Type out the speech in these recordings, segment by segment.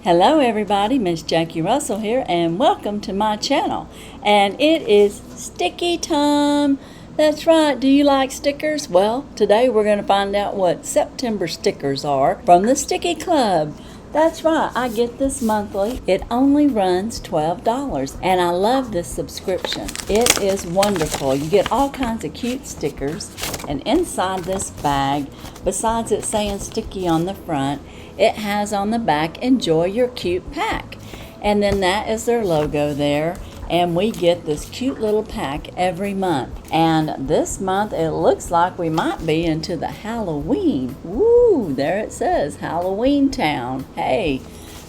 Hello everybody, Miss Jackie Russell here, and welcome to my channel. And it is sticky time. That's right, do you like stickers? Well, today we're going to find out what September stickers are from the Sticky Club. That's right, I get this monthly. It only runs $12, and I love this subscription. It is wonderful. You get all kinds of cute stickers, and inside this bag, besides it saying sticky on the front, it has on the back, enjoy your cute pack. And then that is their logo there. And we get this cute little pack every month. And this month it looks like we might be into the Halloween. Woo, there it says Halloween Town. Hey,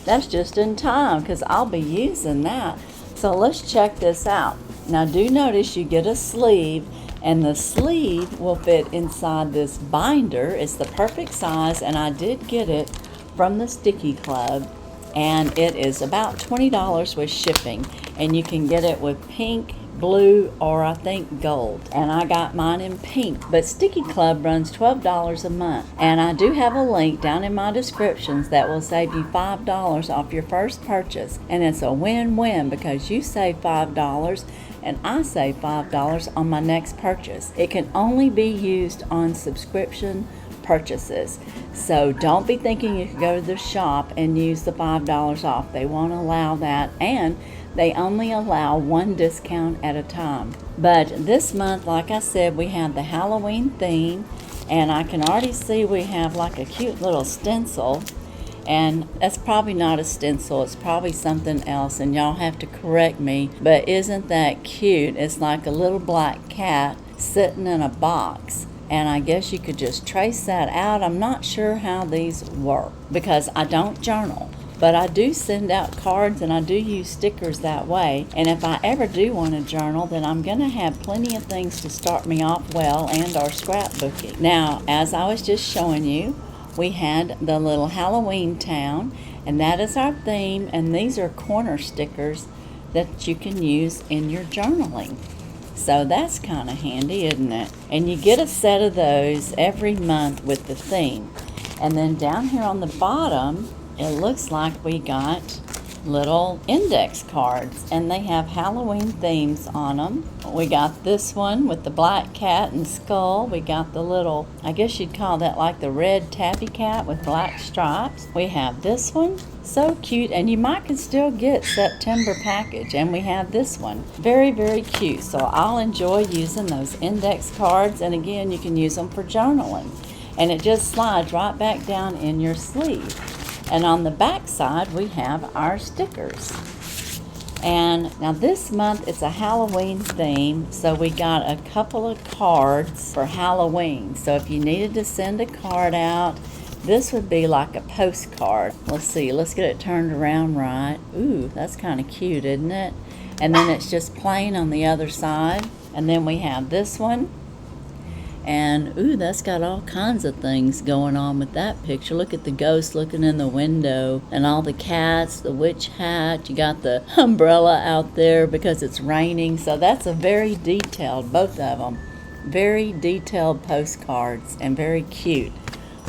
that's just in time because I'll be using that. So let's check this out. Now do notice you get a sleeve, and the sleeve will fit inside this binder. It's the perfect size, and I did get it from the Sticky Club, and it is about $20 with shipping, and you can get it with pink, blue, or I think gold, and I got mine in pink. But Sticky Club runs $12 a month, and I do have a link down in my descriptions that will save you $5 off your first purchase, and it's a win-win because you save $5 and I save $5 on my next purchase. It can only be used on subscription purchases. So don't be thinking you can go to the shop and use the $5 off. They won't allow that, and they only allow one discount at a time. But this month, like I said, we have the Halloween theme, and I can already see we have like a cute little stencil, and that's probably not a stencil, it's probably something else, and y'all have to correct me, but isn't that cute? It's like a little black cat sitting in a box. And I guess you could just trace that out. I'm not sure how these work because I don't journal, but I do send out cards and I do use stickers that way. And if I ever do want to journal, then I'm going to have plenty of things to start me off well and our scrapbooking. Now, as I was just showing you, we had the little Halloween Town, and that is our theme. And these are corner stickers that you can use in your journaling. So that's kind of handy, isn't it? And you get a set of those every month with the theme. And then down here on the bottom, it looks like we got little index cards, and they have Halloween themes on them. We got this one with the black cat and skull. We got the little, I guess you'd call that like the red tabby cat with black stripes. We have this one, so cute, and you might can still get September package, and we have this one, very, very cute. So I'll enjoy using those index cards, and again, you can use them for journaling, and it just slides right back down in your sleeve. And on the back side, we have our stickers. And now this month, it's a Halloween theme, so we got a couple of cards for Halloween. So if you needed to send a card out, this would be like a postcard. Let's see, let's get it turned around right. Ooh, that's kind of cute, isn't it? And then it's just plain on the other side. And then we have this one. And ooh, that's got all kinds of things going on with that picture. Look at the ghost looking in the window, and all the cats, the witch hat. You got the umbrella out there because it's raining. So that's a very detailed, both of them, very detailed postcards, and very cute,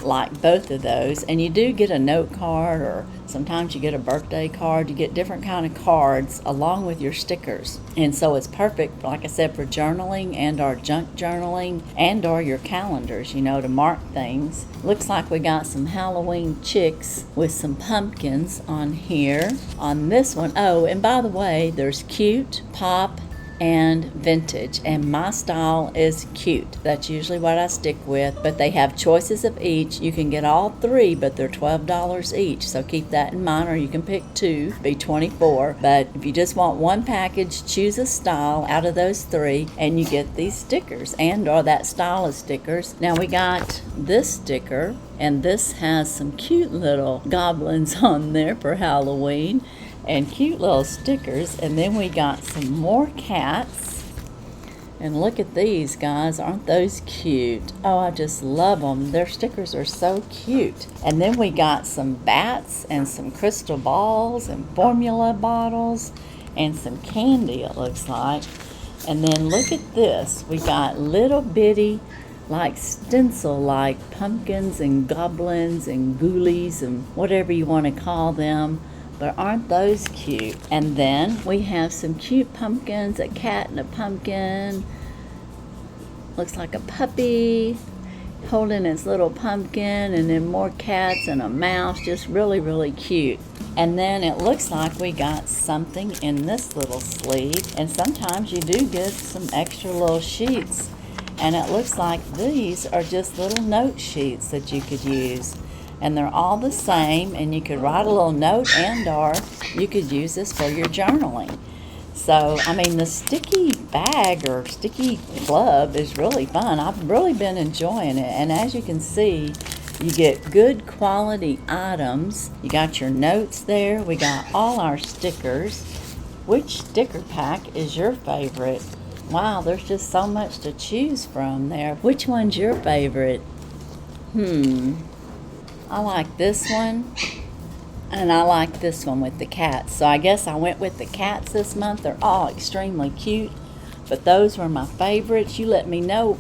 like both of those. And you do get a note card, or sometimes you get a birthday card. You get different kind of cards along with your stickers, and so it's perfect, like I said, for journaling and our junk journaling and or your calendars, you know, to mark things. Looks like we got some Halloween chicks with some pumpkins on here on this one. Oh, and by the way, there's cute, pop, and vintage, and my style is cute. That's usually what I stick with, but they have choices of each. You can get all three, but they're $12 each, so keep that in mind, or you can pick two, be $24. But if you just want one package, choose a style out of those three, and you get these stickers and or that style of stickers. Now we got this sticker, and this has some cute little goblins on there for Halloween, and cute little stickers. And then we got some more cats, and look at these guys, aren't those cute? Oh, I just love them. Their stickers are so cute. And then we got some bats and some crystal balls and formula bottles and some candy, it looks like. And then look at this, we got little bitty like stencil like pumpkins and goblins and ghoulies and whatever you want to call them But aren't those cute? And then we have some cute pumpkins, a cat and a pumpkin. Looks like a puppy holding its little pumpkin, and then more cats and a mouse. Just really, really cute. And then it looks like we got something in this little sleeve. And sometimes you do get some extra little sheets. And it looks like these are just little note sheets that you could use. And they're all the same, and you could write a little note, and or you could use this for your journaling. So, I mean, the sticky bag or sticky club is really fun. I've really been enjoying it. And as you can see, you get good quality items. You got your notes there. We got all our stickers. Which sticker pack is your favorite? Wow, there's just so much to choose from there. Which one's your favorite? I like this one. And I like this one with the cats. So I guess I went with the cats this month. They're all extremely cute. But those were my favorites. You let me know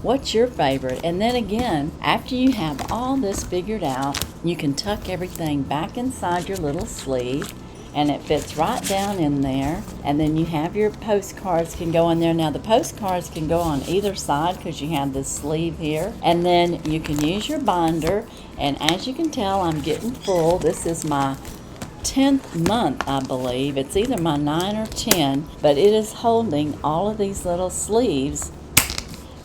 what's your favorite. And then again, after you have all this figured out, you can tuck everything back inside your little sleeve. And it fits right down in there. And then you have your postcards can go in there. Now the postcards can go on either side because you have this sleeve here. And then you can use your binder. And as you can tell, I'm getting full. This is my 10th month, I believe. It's either my 9 or 10, but it is holding all of these little sleeves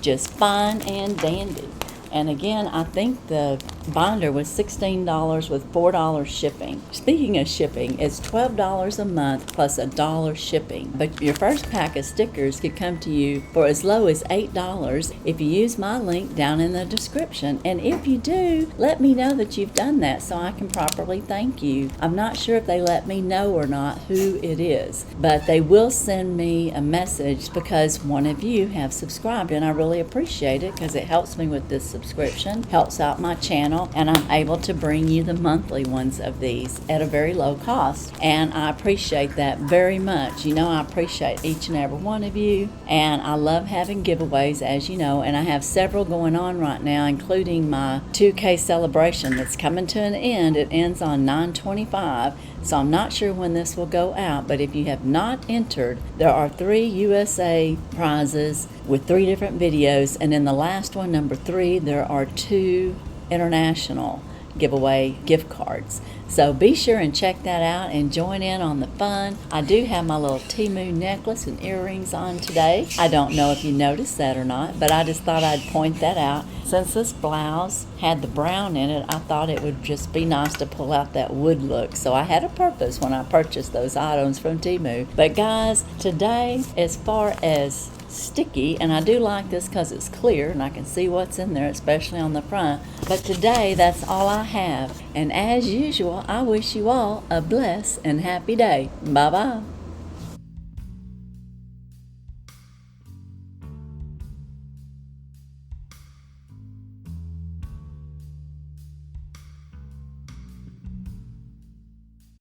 just fine and dandy. And again, I think the binder was $16 with $4 shipping. Speaking of shipping, it's $12 a month plus $1 shipping. But your first pack of stickers could come to you for as low as $8 if you use my link down in the description. And if you do, let me know that you've done that so I can properly thank you. I'm not sure if they let me know or not who it is, but they will send me a message because one of you have subscribed, and I really appreciate it because it helps me with this subscription, helps out my channel, and I'm able to bring you the monthly ones of these at a very low cost. And I appreciate that very much. You know, I appreciate each and every one of you, and I love having giveaways, as you know, and I have several going on right now, including my 2K celebration that's coming to an end. It ends on 9/25, so I'm not sure when this will go out, but if you have not entered, there are 3 USA prizes with 3 different videos, and in the last one, number 3, there are 2 international giveaway gift cards. So be sure and check that out and join in on the fun. I do have my little Temu necklace and earrings on today. I don't know if you noticed that or not, but I just thought I'd point that out. Since this blouse had the brown in it, I thought it would just be nice to pull out that wood look. So I had a purpose when I purchased those items from Temu. But guys, today, as far as sticky, and I do like this because it's clear and I can see what's in there, especially on the front. But today, that's all I have. And as usual, I wish you all a blessed and happy day. Bye-bye.